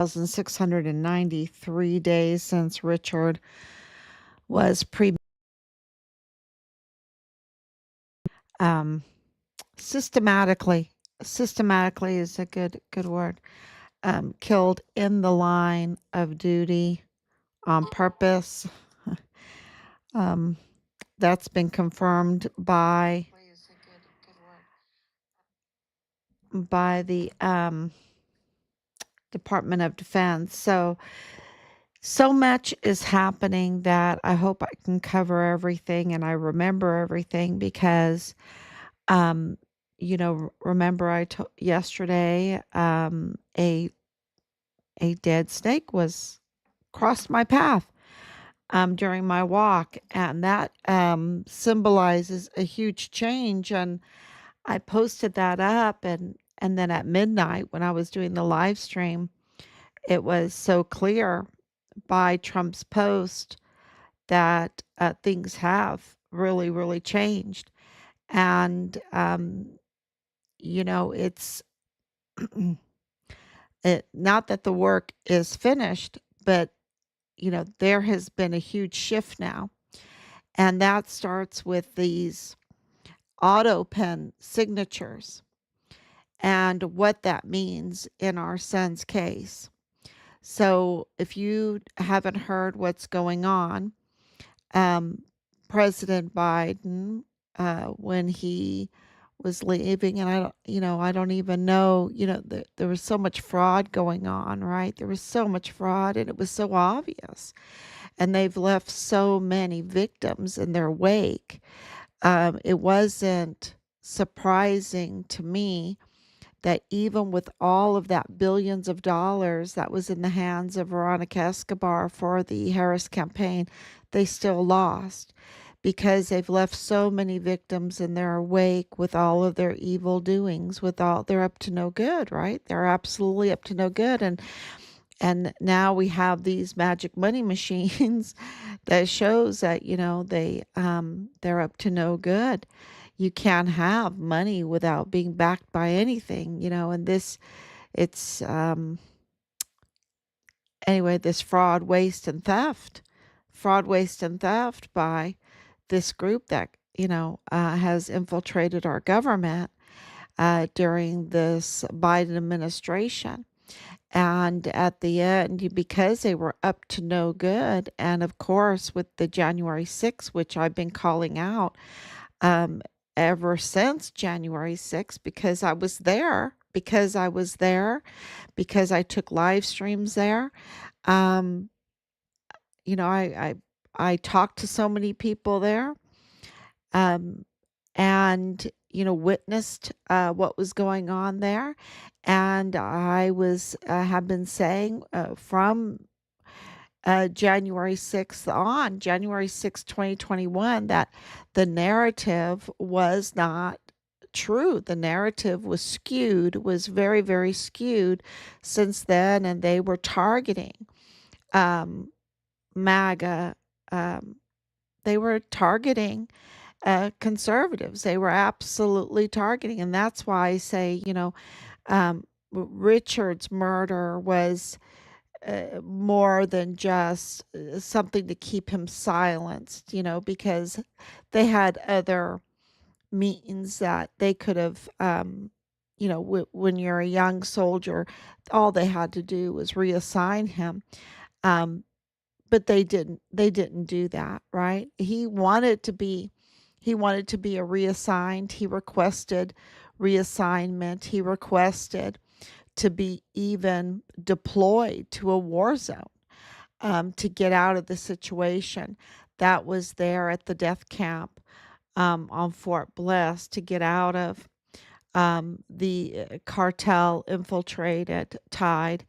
1,693 days since Richard was um, systematically systematically is a good word, killed in the line of duty on purpose. um, that's been confirmed by the Department of Defense. So much is happening that I hope I can cover everything and I remember everything because, um, remember I told yesterday, a dead snake was crossed my path during my walk, and that symbolizes a huge change. And I posted that up, and then at midnight when I was doing the live stream, it was so clear by Trump's post that things have really, really changed. And, it's not that the work is finished, but, there has been a huge shift now. And that starts with these auto pen signatures and what that means in our son's case. So if you haven't heard what's going on, um, President Biden, when he was leaving, and I don't even know, there was so much fraud going on, right? There was so much fraud, and it was so obvious, and they've left so many victims in their wake. It wasn't surprising to me that even with all of that billions of dollars that was in the hands of Veronica Escobar for the Harris campaign, they still lost because they've left so many victims in their wake with all of their evil doings, they're up to no good, right? They're absolutely up to no good. And now we have these magic money machines that shows that, they're up to no good. You can't have money without being backed by anything, and it's, anyway, this fraud, waste, and theft by this group that, has infiltrated our government during this Biden administration. And at the end, because they were up to no good, and of course, with the January 6th, which I've been calling out um, ever since January 6th, because I took live streams there. Um, I talked to so many people there, um, and witnessed what was going on there. And I was have been saying from January 6th, 2021, that the narrative was not true. The narrative was very, very skewed since then, and they were targeting um, MAGA. Um, they were targeting conservatives. They were absolutely targeting, and that's why I say, Richard's murder was more than just something to keep him silenced, because they had other means that they could have, when you're a young soldier, all they had to do was reassign him. Um, but they didn't do that, right? He wanted to be a reassigned. He requested reassignment. He requested to be even deployed to a war zone, to get out of the situation that was there at the death camp on Fort Bliss, to get out of the cartel infiltrated tide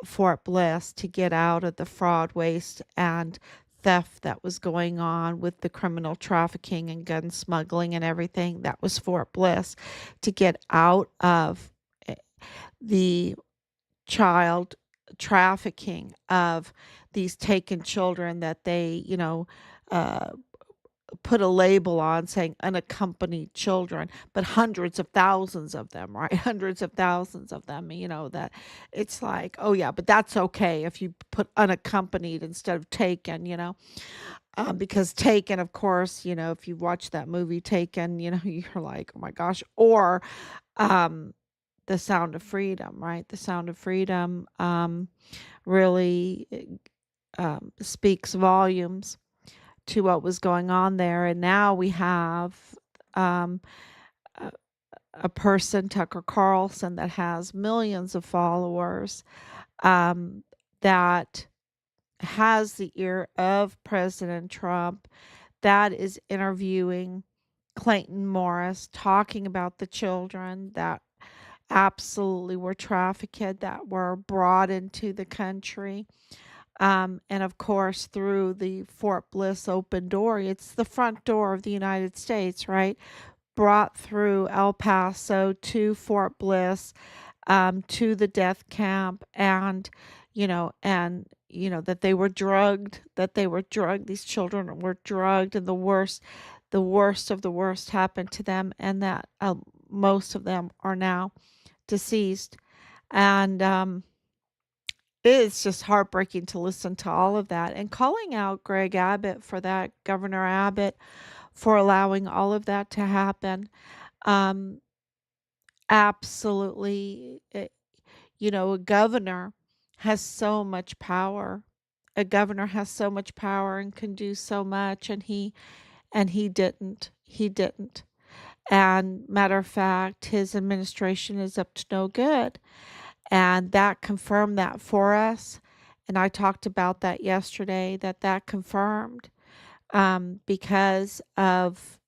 Fort Bliss, to get out of the fraud, waste, and theft that was going on with the criminal trafficking and gun smuggling and everything. That was Fort Bliss, to get out of the child trafficking of these taken children that they, uh, put a label on saying unaccompanied children, but hundreds of thousands of them, right? Hundreds of thousands of them, that it's like, oh yeah, but that's okay if you put unaccompanied instead of taken, because taken, of course, if you watch that movie Taken, you're like, oh my gosh, or um, The Sound of Freedom, right? The Sound of Freedom really speaks volumes to what was going on there. And now we have um, a, a person, Tucker Carlson, that has millions of followers, um, that has the ear of President Trump, that is interviewing Clayton Morris, talking about the children that absolutely were trafficked, that were brought into the country. And of course, through the Fort Bliss open door, it's the front door of the United States, right? Brought through El Paso to Fort Bliss, to the death camp, that they were drugged, these children were drugged, and the worst of the worst happened to them, and that most of them are now deceased. And it's just heartbreaking to listen to all of that, and calling out Greg Abbott for that, Governor Abbott, for allowing all of that to happen. Um, absolutely, a governor has so much power. A governor has so much power and can do so much, and he didn't. He didn't. And matter of fact, his administration is up to no good. And that confirmed that for us. And I talked about that yesterday, that confirmed, because of,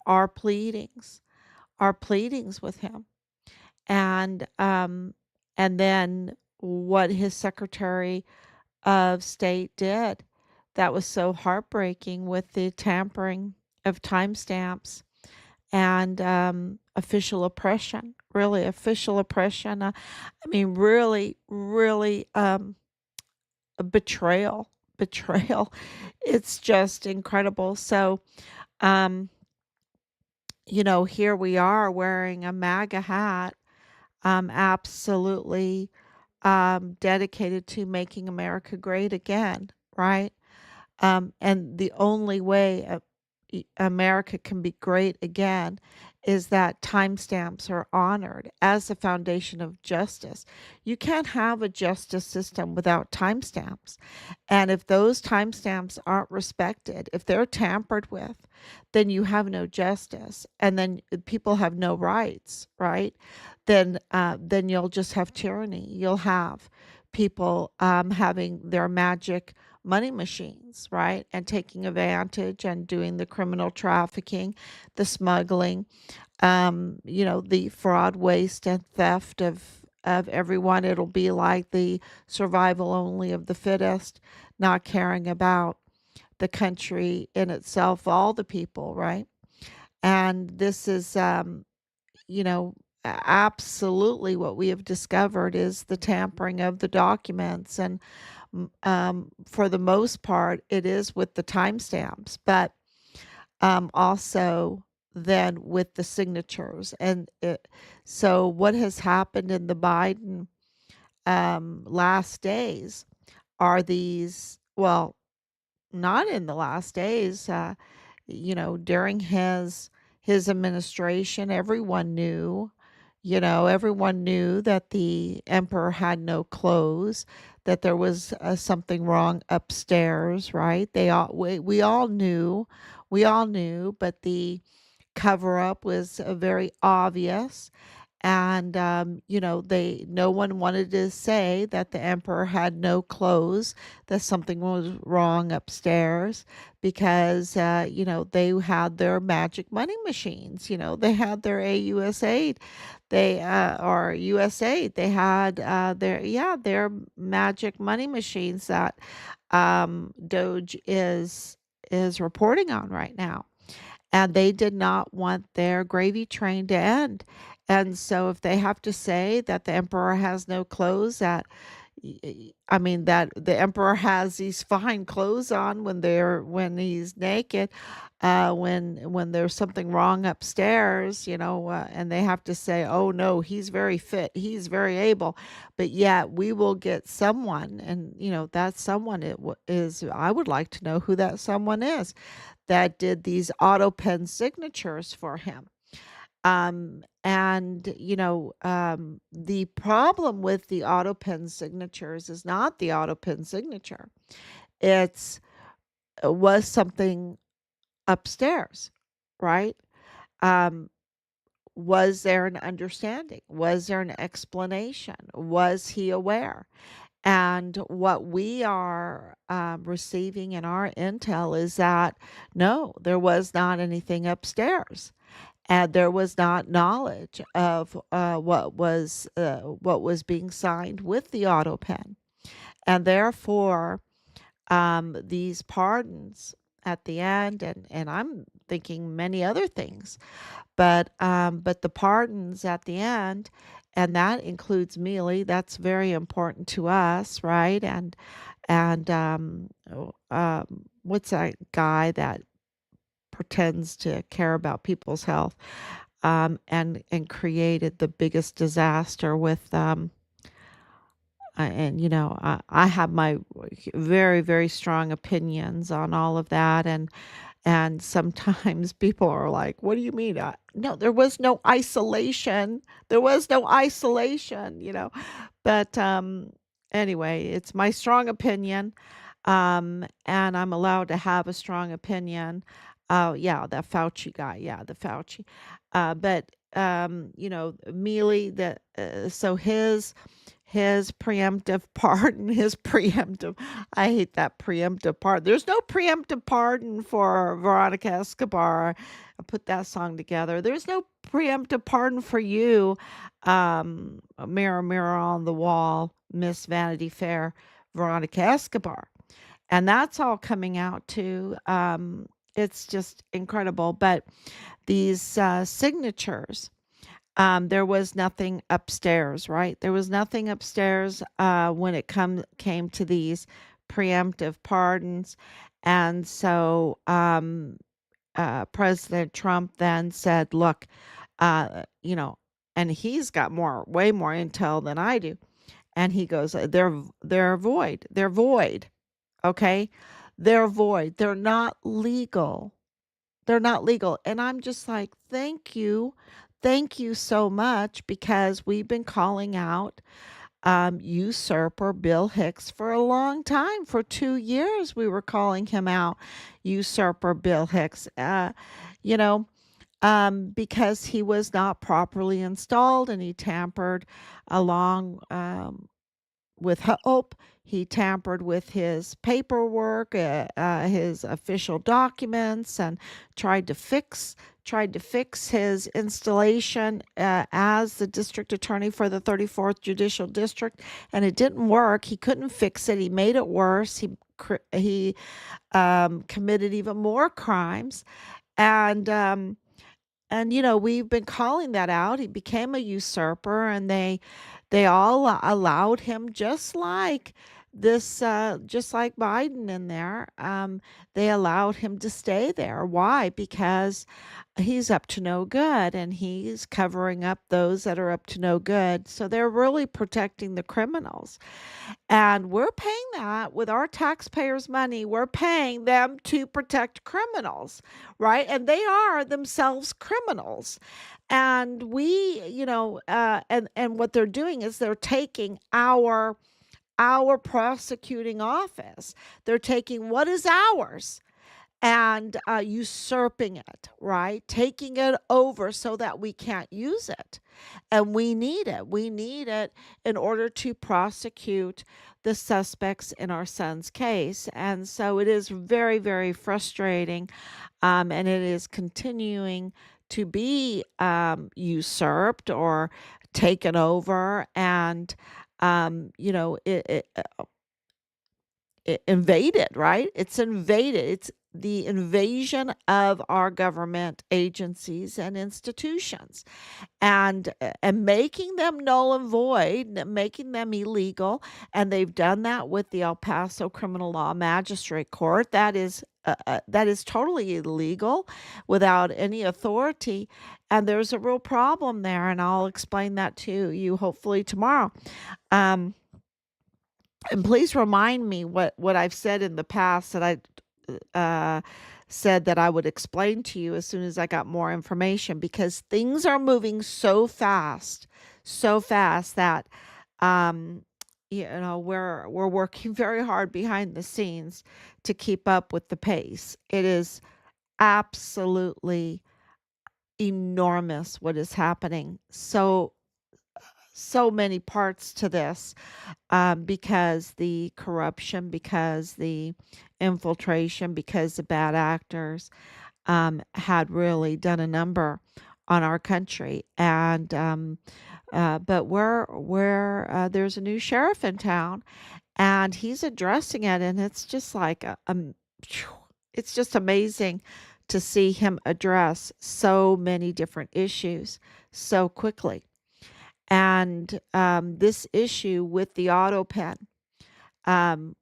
our pleadings with him. And, and then what his Secretary of State did. That was so heartbreaking, with the tampering of timestamps and official oppression, really official oppression. I mean, really, really, a betrayal, betrayal. It's just incredible. So, um, here we are wearing a MAGA hat, absolutely dedicated to making America great again, right? And the only way America can be great again is that timestamps are honored as the foundation of justice. You can't have a justice system without timestamps. And if those timestamps aren't respected, if they're tampered with, then you have no justice, and then people have no rights, right? Then you'll just have tyranny. You'll have people having their magic money machines, right? And taking advantage and doing the criminal trafficking, the smuggling, the fraud, waste, and theft of everyone. It'll be like the survival only of the fittest, not caring about the country in itself, all the people, right? And this is, you know, absolutely what we have discovered is the tampering of the documents. And for the most part, it is with the timestamps, but also then with the signatures. So, what has happened in the Biden last days are these, well, not in the last days, during his administration, everyone knew that the emperor had no clothes, that there was something wrong upstairs, right? We all knew, but the cover up was very obvious. And they no one wanted to say that the emperor had no clothes, that something was wrong upstairs, because they had their magic money machines. They had their AUSAID, or USAID. They had their magic money machines that Doge is reporting on right now, and they did not want their gravy train to end. And so if they have to say that the emperor has no clothes, that I mean, that the emperor has these fine clothes on when he's naked, when there's something wrong upstairs, and they have to say, "Oh no, he's very fit, he's very able," but yet we will get someone, and that someone is. I would like to know who that someone is that did these auto pen signatures for him. The problem with the auto pen signatures is not the auto pen signature. It's was something upstairs, right? Um, was there an understanding? Was there an explanation? Was he aware? And what we are receiving in our intel is that no, there was not anything upstairs, and there was not knowledge of what was being signed with the auto pen, and therefore these pardons at the end, and I'm thinking many other things, but the pardons at the end, and that includes Mealy. That's very important to us, right? And what's that guy that pretends to care about people's health, and created the biggest disaster with and I have my very very strong opinions on all of that, and sometimes people are like, "What do you mean?" No, there was no isolation. There was no isolation, But anyway, it's my strong opinion, and I'm allowed to have a strong opinion. Oh yeah, that Fauci guy. Yeah, the Fauci. But Mealy, so his preemptive pardon, his preemptive, I hate that preemptive pardon. There's no preemptive pardon for Veronica Escobar. I put that song together. There's no preemptive pardon for you, Mirror, Mirror on the Wall, Miss Vanity Fair, Veronica Escobar. And that's all coming out too. It's just incredible. But these signatures, there was nothing upstairs, right? There was nothing upstairs when it came to these preemptive pardons. And so President Trump then said, look, uh, you know, and he's got way more intel than I do. And he goes, they're void. They're void. Okay. They're void. They're not legal. They're not legal. And I'm just like, thank you. Thank you so much, because we've been calling out usurper Bill Hicks for a long time. For 2 years, we were calling him out, usurper Bill Hicks, you know, because he was not properly installed and he tampered along with hope. He tampered with his paperwork, his official documents, and tried to fix his installation as the district attorney for the 34th Judicial District, and it didn't work. He couldn't fix it. He made it worse. He committed even more crimes, and we've been calling that out. He became a usurper, and they all allowed him, just like Biden in there. They allowed him to stay there. Why? Because he's up to no good, and he's covering up those that are up to no good. So they're really protecting the criminals. And we're paying that with our taxpayers' money. We're paying them to protect criminals, right? And they are themselves criminals. And and what they're doing is they're taking our prosecuting office. They're taking what is ours and usurping it, right? Taking it over so that we can't use it. And we need it. We need it in order to prosecute the suspects in our son's case. And so it is very, very frustrating. And it is continuing to be usurped or taken over. And, invaded, right? It's invaded. It's the invasion of our government agencies and institutions, and making them null and void, making them illegal. And they've done that with the El Paso Criminal Law Magistrate Court. That is totally illegal without any authority. And there's a real problem there, and I'll explain that to you hopefully tomorrow. Um, and please remind me what I've said in the past that I said that I would explain to you as soon as I got more information, because things are moving so fast that um, we're working very hard behind the scenes to keep up with the pace. It is absolutely enormous what is happening. So many parts to this, because the corruption, because the infiltration, because the bad actors had really done a number on our country. And but there's a new sheriff in town, and he's addressing it, and it's just like it's just amazing to see him address so many different issues so quickly. And this issue with the auto pen, um,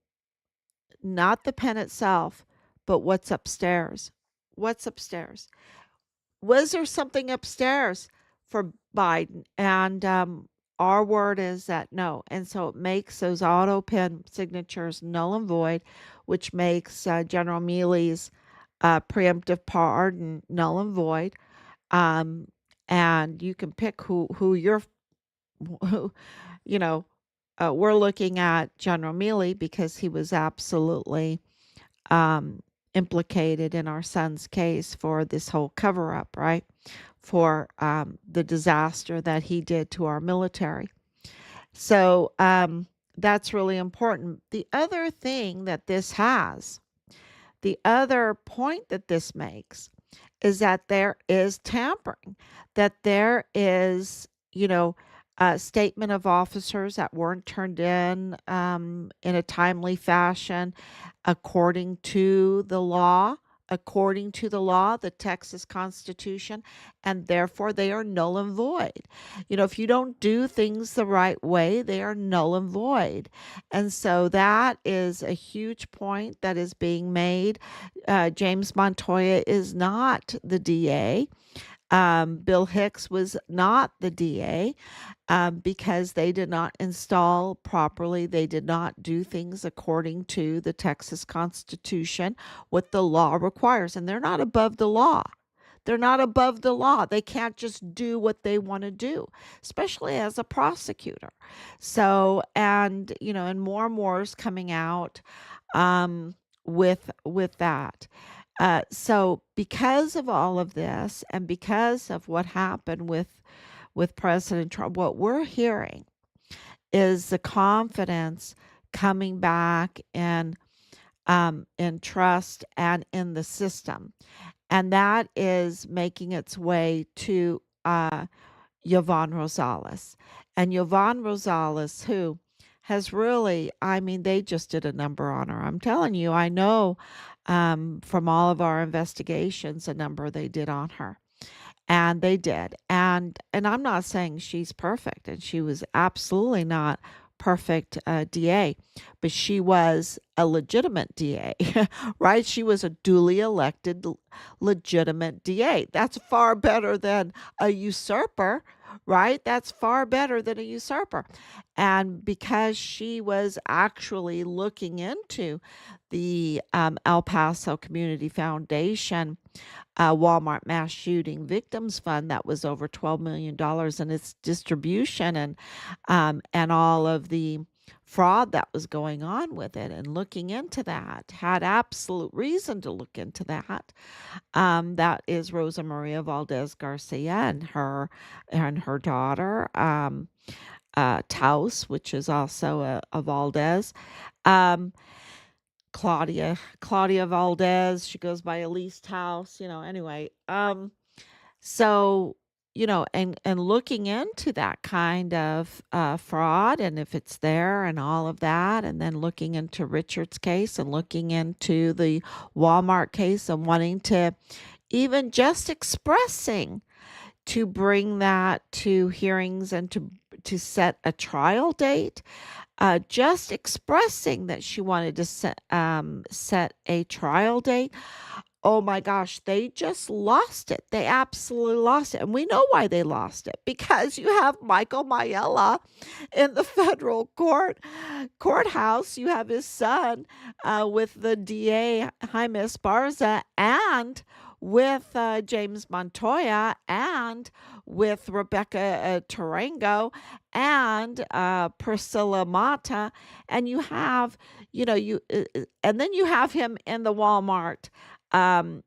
not the pen itself, but what's upstairs. What's upstairs? Was there something upstairs for Biden? And our word is that no. And so it makes those auto pen signatures null and void, which makes General Mealy's preemptive pardon null and void. Um, and you can pick who you're who, you know, we're looking at General Mealy because he was absolutely um, implicated in our son's case for this whole cover up, right? For the disaster that he did to our military. So that's really important. The other thing that this has, the other point that this makes, is that there is tampering, that there is, a statement of officers that weren't turned in a timely fashion according to the law, the Texas Constitution, and therefore they are null and void. If you don't do things the right way, they are null and void. And so that is a huge point that is being made. James Montoya is not the DA. Bill Hicks was not the DA, because they did not install properly. They did not do things according to the Texas Constitution, what the law requires. And they're not above the law. They're not above the law. They can't just do what they want to do, especially as a prosecutor. So, and more and more is coming out with that. So because of all of this, and because of what happened with President Trump, what we're hearing is the confidence coming back in trust and in the system, and that is making its way to Yvonne Rosales. And Yvonne Rosales, who has really, I mean, they just did a number on her. I'm telling you, I know from all of our investigations, a number they did on her. And they did. And I'm not saying she's perfect, and she was absolutely not perfect DA, but she was a legitimate DA, right? She was a duly elected legitimate DA. That's far better than a usurper, right? That's far better than a usurper. And because she was actually looking into the El Paso Community Foundation Walmart mass shooting victims fund that was over $12 million in its distribution, and all of the fraud that was going on with it, and looking into that, had absolute reason to look into that. That is Rosa Maria Valdez Garcia and her daughter, Taos, which is also a Valdez. Um, Claudia Valdez, she goes by Elise Taos, anyway. So and looking into that kind of fraud and if it's there and all of that, and then looking into Richard's case and looking into the Walmart case and wanting to even just expressing to bring that to hearings and to set a trial date, just expressing that she wanted to set a trial date. Oh my gosh, they just lost it. They absolutely lost it. And we know why they lost it because you have Michael Mayella in the federal courthouse. You have his son with the DA Jaime Esparza and with James Montoya and with Rebecca Tarango and Priscilla Mata, and you have and then you have him in the Walmart, and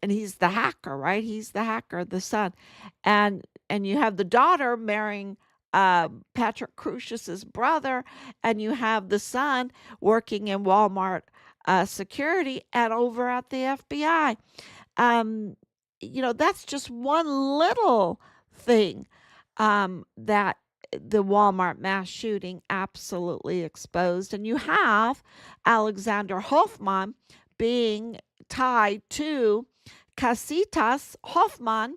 he's the hacker, right? He's the hacker, the son, and you have the daughter marrying Patrick Crucius's brother, and you have the son working in Walmart security and over at the FBI. Um, that's just one little thing that the Walmart mass shooting absolutely exposed. And you have Alexander Hoffman being tied to Casitas Hoffman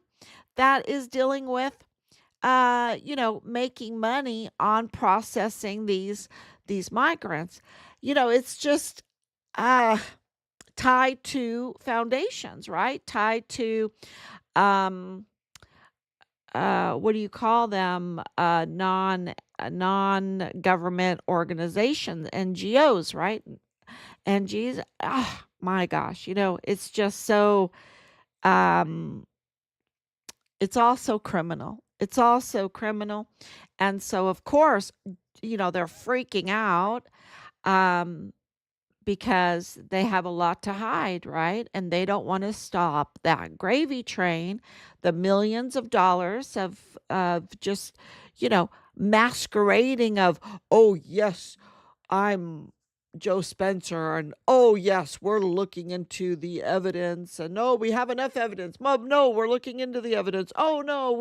that is dealing with, making money on processing these migrants. It's just uh, tied to foundations, right? Tied to um, what do you call them? Non-government organizations, NGOs, right? NGOs. Oh my gosh, it's just so um it's also criminal. It's also criminal. And so of course, they're freaking out um because they have a lot to hide, right? And they don't want to stop that gravy train, the millions of dollars of just, masquerading of, oh yes, I'm Joe Spencer, and oh yes, we're looking into the evidence, and no, we have enough evidence. Mom, no, we're looking into the evidence. Oh no,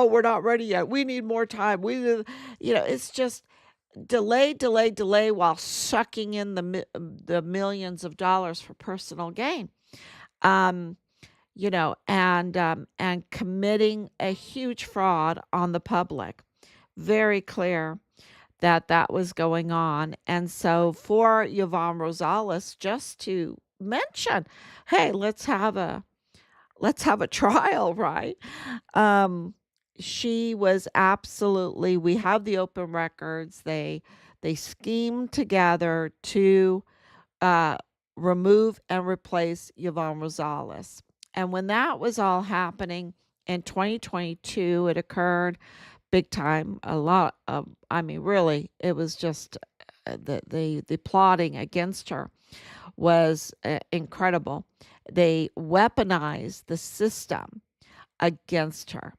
we're not ready yet. We need more time. It's just delay, delay, delay while sucking in the millions of dollars for personal gain. Um, and committing a huge fraud on the public. Very clear that that was going on. And so for Yvonne Rosales just to mention, hey, let's have a trial, right? Um, she was absolutely, we have the open records. They schemed together to uh, remove and replace Yvonne Rosales. And when that was all happening in 2022, it occurred big time. A lot of, I mean, really, it was just the plotting against her was incredible. They weaponized the system against her.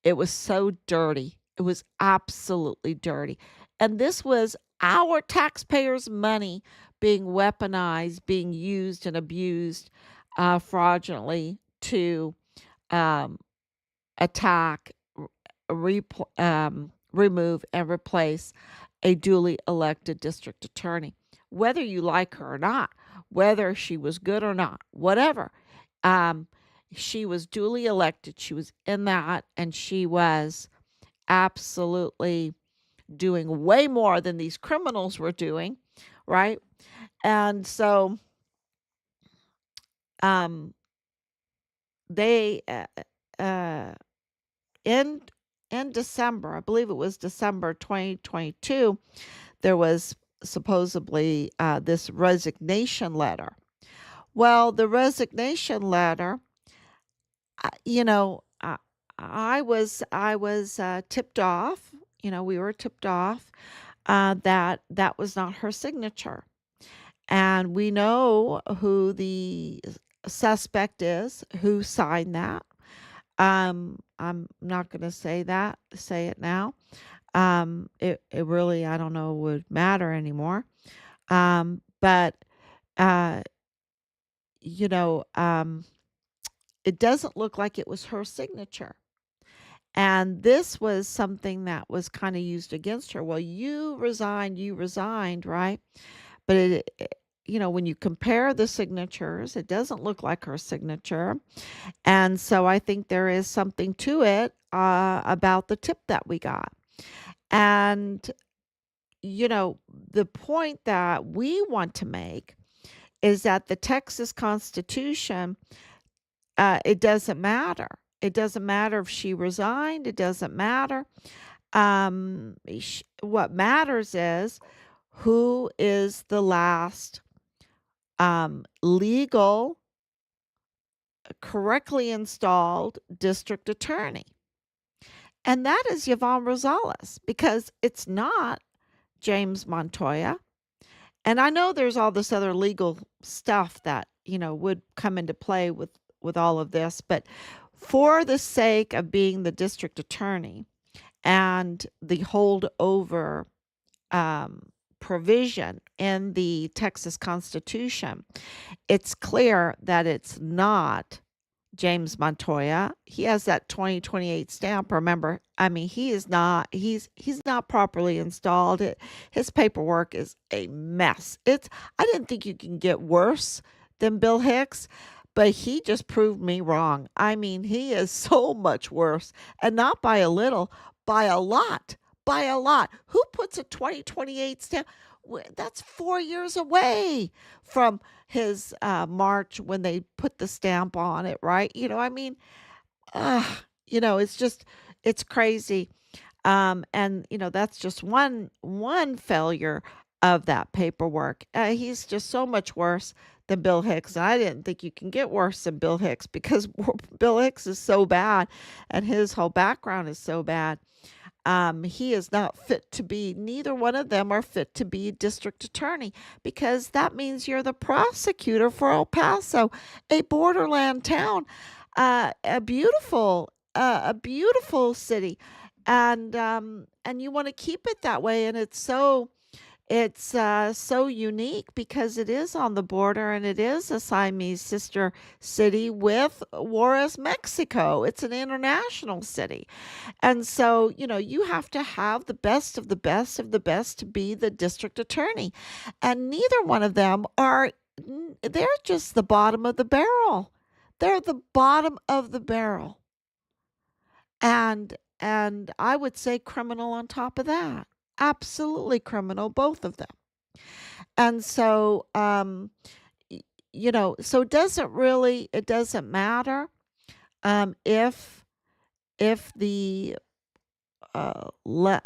It was so dirty. It was absolutely dirty. And this was our taxpayers' money being weaponized, being used and abused fraudulently to um, attack, remove, and replace a duly elected district attorney. Whether you like her or not, whether she was good or not, whatever. Um, she was duly elected. She was in that, and she was absolutely doing way more than these criminals were doing, right? And so um, they uh, in in December, I believe it was December 2022, there was supposedly this resignation letter. Well, the resignation letter, you know, I was tipped off. We were tipped off that that was not her signature, and we know who the suspect is, who signed that. I'm not going to say it now. It really, I don't know, would matter anymore. But, uh, you know, um, it doesn't look like it was her signature. And this was something that was kind of used against her. Well, you resigned, right? But when you compare the signatures, it doesn't look like her signature. And so I think there is something to it about the tip that we got. And, the point that we want to make is that the Texas Constitution, it doesn't matter. It doesn't matter if she resigned. It doesn't matter. What matters is who is the last legal, correctly installed district attorney. And that is Yvonne Rosales, because it's not James Montoya. And I know there's all this other legal stuff that, would come into play with all of this, but for the sake of being the district attorney and the holdover provision in the Texas Constitution, it's clear that it's not James Montoya. He has that 2028 stamp. Remember, I mean, he's not properly installed. His paperwork is a mess. I didn't think you can get worse than Bill Hicks, but he just proved me wrong. I mean, he is so much worse, and not by a little, by a lot. By a lot. Who puts a 2028 stamp? That's 4 years away from his March when they put the stamp on it, right? I mean, it's crazy. And that's just one failure of that paperwork. He's just so much worse than Bill Hicks. And I didn't think you can get worse than Bill Hicks, because Bill Hicks is so bad and his whole background is so bad. He is not fit to be, neither one of them are fit to be district attorney, because that means you're the prosecutor for El Paso, a borderland town, a beautiful city. And you want to keep it that way. And it's so unique because it is on the border, and it is a Siamese sister city with Juarez, Mexico. It's an international city. And so, you have to have the best of the best of the best to be the district attorney. And neither one of them they're just the bottom of the barrel. They're the bottom of the barrel. And I would say criminal on top of that. Absolutely criminal, both of them. And so, so it doesn't matter if the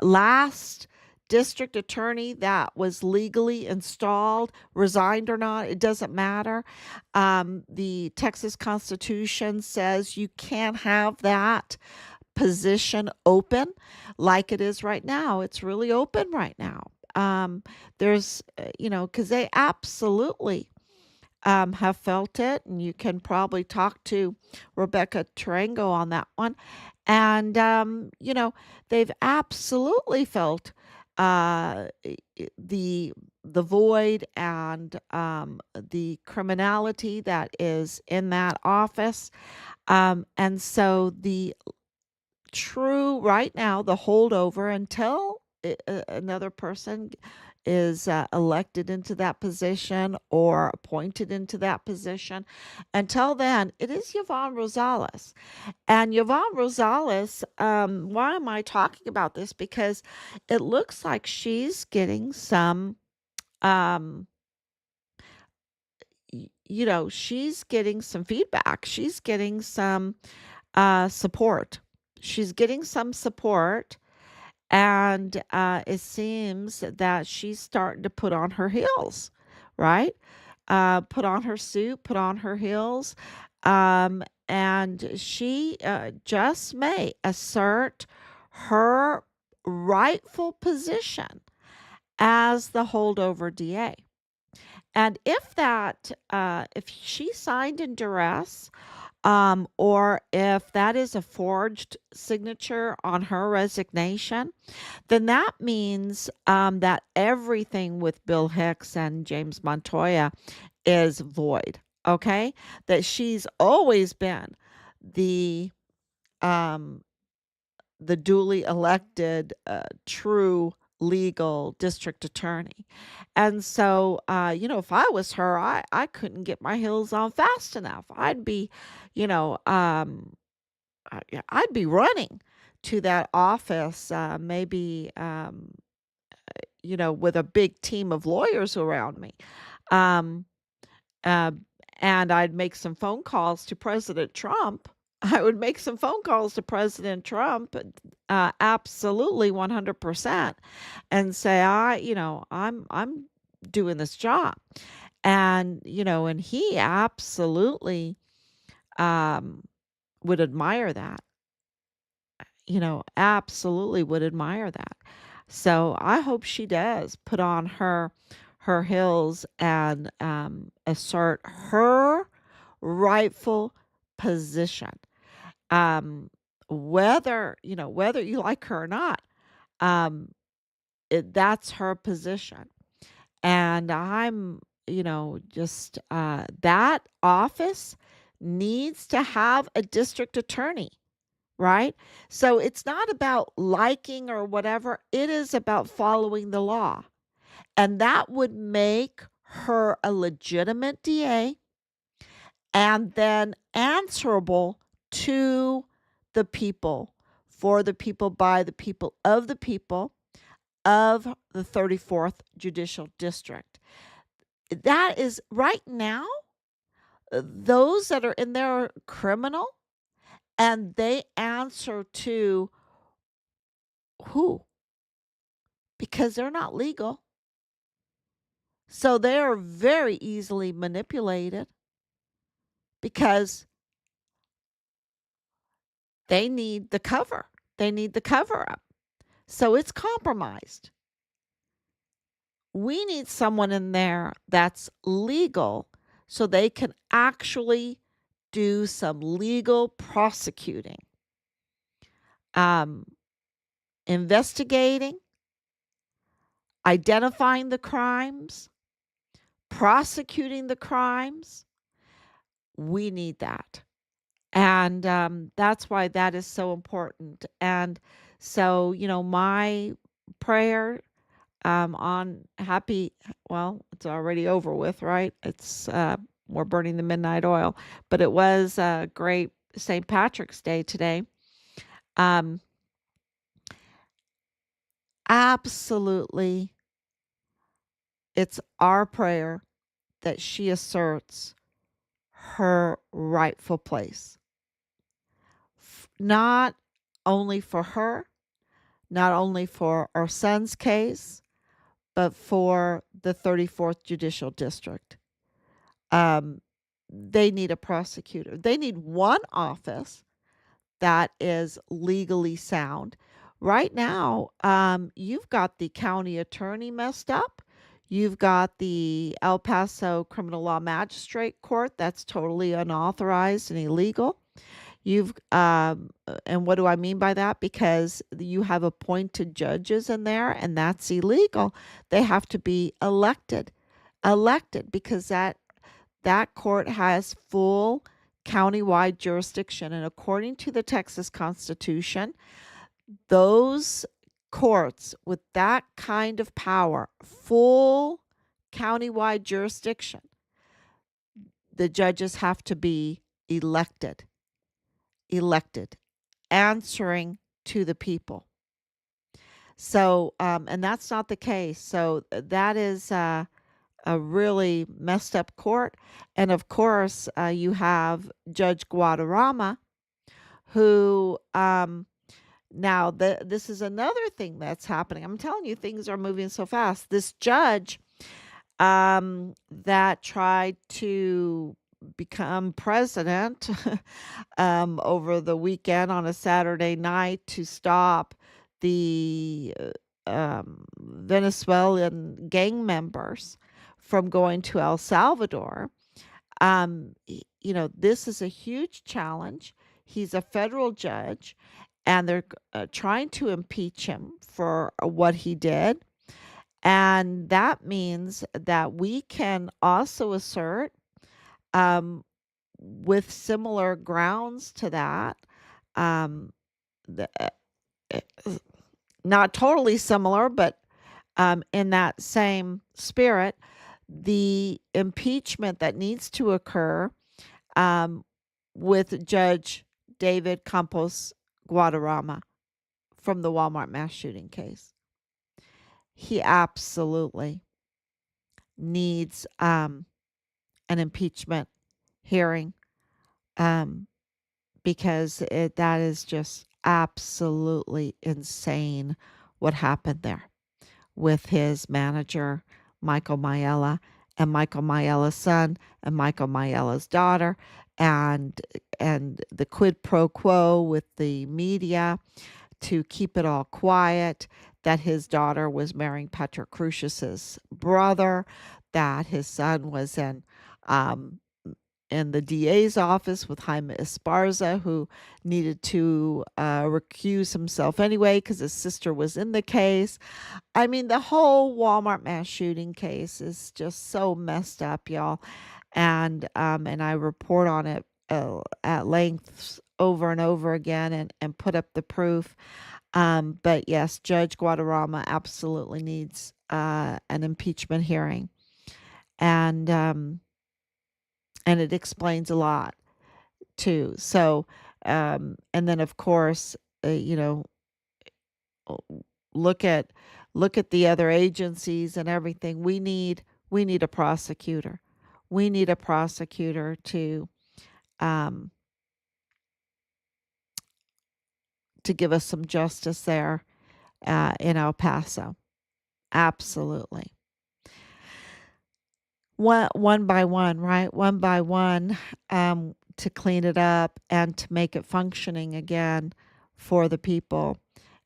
last district attorney that was legally installed resigned or not. It doesn't matter. The Texas Constitution says you can't have that position open like it is right now. It's really open right now. There's, because they absolutely have felt it, and you can probably talk to Rebecca Tarango on that one. And, they've absolutely felt the void and the criminality that is in that office. And so the true right now, the holdover until another person is elected into that position or appointed into that position. Until then, it is Yvonne Rosales. And Yvonne Rosales, why am I talking about this? Because it looks like she's getting some, um, she's getting some feedback. She's getting some support. She's getting some support, and it seems that she's starting to put on her heels, right? Put on her suit, put on her heels, and she just may assert her rightful position as the holdover DA. And if she signed in duress, or if that is a forged signature on her resignation, then that means that everything with Bill Hicks and James Montoya is void. Okay, that she's always been the um, the duly elected, true legal district attorney. And so, if I was her, I couldn't get my heels on fast enough. I'd be, you know, yeah, I'd be running to that office, maybe, with a big team of lawyers around me. Um, uh, and I'd make some phone calls to President Trump. I would make some phone calls to President Trump, absolutely 100%, and say, I'm doing this job, and he absolutely um, would admire that. Absolutely would admire that. So I hope she does put on her heels and assert her rightful position. Um, whether you like her or not, um, that's her position. And just that office needs to have a district attorney, right? So it's not about liking or whatever, it is about following the law. And that would make her a legitimate DA and then answerable to the people, for the people, by the people, of the 34th Judicial District. That is right now, those that are in there are criminal and they answer to who? Because they're not legal. So they are very easily manipulated because they need the cover. They need the cover up. So it's compromised. We need someone in there that's legal so they can actually do some legal prosecuting, um, investigating, identifying the crimes, prosecuting the crimes. We need that. And that's why that is so important. And so, my prayer on happy, well, it's already over with, right? We're burning the midnight oil, but it was a great St. Patrick's Day today. Um, Absolutely, it's our prayer that she asserts her rightful place, not only for her, not only for our son's case, but for the 34th Judicial District. Um, they need a prosecutor. They need one office that is legally sound. Right now, you've got the county attorney messed up. You've got the El Paso Criminal Law Magistrate Court that's totally unauthorized and illegal. And what do I mean by that? Because you have appointed judges in there, and that's illegal. They have to be elected because that court has full countywide jurisdiction. And according to the Texas Constitution, those courts with that kind of power, full countywide jurisdiction, the judges have to be elected, answering to the people. So, and that's not the case. So that is a really messed up court. And of course, you have Judge Guadarrama, who this is another thing that's happening. I'm telling you, things are moving so fast. This judge that tried to become president over the weekend on a Saturday night to stop the Venezuelan gang members from going to El Salvador. This is a huge challenge. He's a federal judge, and they're trying to impeach him for what he did. And that means that we can also assert, with similar grounds to that, um, not totally similar, but in that same spirit, the impeachment that needs to occur um, with Judge David Campos Guadarrama from the Walmart mass shooting case. He absolutely needs an impeachment hearing um, because that is just absolutely insane what happened there with his manager, Michael Maiella, and Michael Maiella's son, and Michael Maiella's daughter, and the quid pro quo with the media to keep it all quiet, that his daughter was marrying Patrocrusius's brother, that his son was um, in the DA's office with Jaime Esparza, who needed to recuse himself anyway because his sister was in the case. I mean, the whole Walmart mass shooting case is just so messed up, y'all. And I report on it at length over and over again and put up the proof. But yes, Judge Guadarrama absolutely needs an impeachment hearing, and um, and it explains a lot too. So, and then of course, you know, uh, look at the other agencies and everything. We need a prosecutor. We need a prosecutor um, to give us some justice there in El Paso. Absolutely. One by one, right? One by one, to clean it up and to make it functioning again for the people.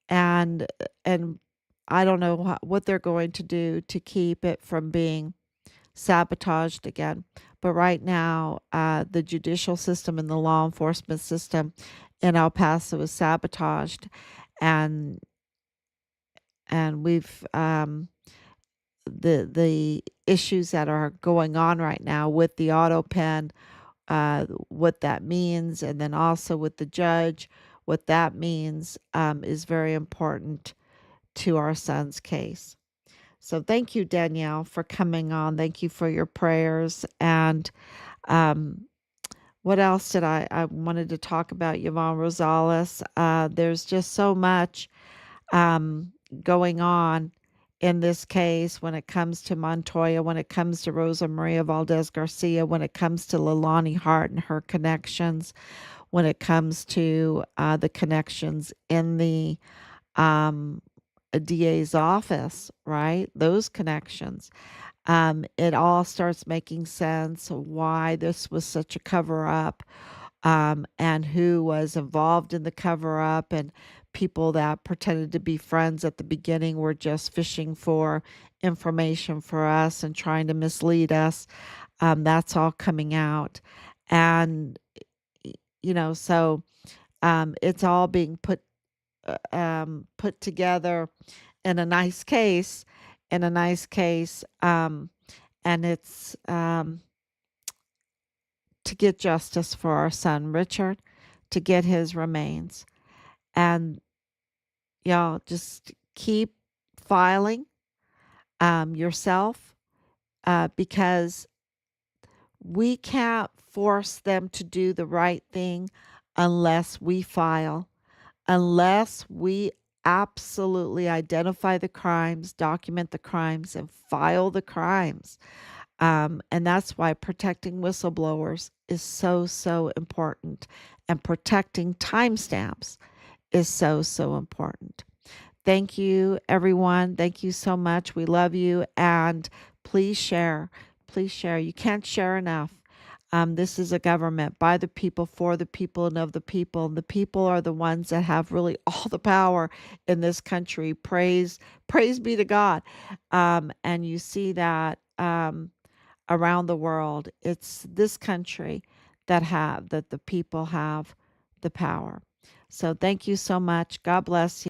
And and I don't know what they're going to do to keep it from being sabotaged again. But right now, the judicial system and the law enforcement system in El Paso is sabotaged, and we've the issues that are going on right now with the auto pen, what that means, and then also with the judge, what that means is very important to our son's case. So thank you, Danielle, for coming on. Thank you for your prayers. And um, what else did I wanted to talk about? Yvonne Rosales. There's just so much um, going on in this case when it comes to Montoya, when it comes to Rosa Maria Valdez Garcia, when it comes to Leilani Hart and her connections, when it comes to the connections in the um, DA's office, right? Those connections. It all starts making sense why this was such a cover up, and who was involved in the cover up, and people that pretended to be friends at the beginning were just fishing for information for us and trying to mislead us. That's all coming out. And, so it's all being put together in a nice case, in a nice case, and it's to get justice for our son Richard, to get his remains, and y'all just keep filing yourself because we can't force them to do the right thing unless we file, unless we absolutely identify the crimes, document the crimes, and file the crimes. And that's why protecting whistleblowers is so, so important. And protecting timestamps is so, so important. Thank you, everyone. Thank you so much. We love you. And please share. Please share. You can't share enough. This is a government by the people, for the people, and of the people. And the people are the ones that have really all the power in this country. Praise be to God. And you see that around the world. It's this country that the people have the power. So thank you so much. God bless you.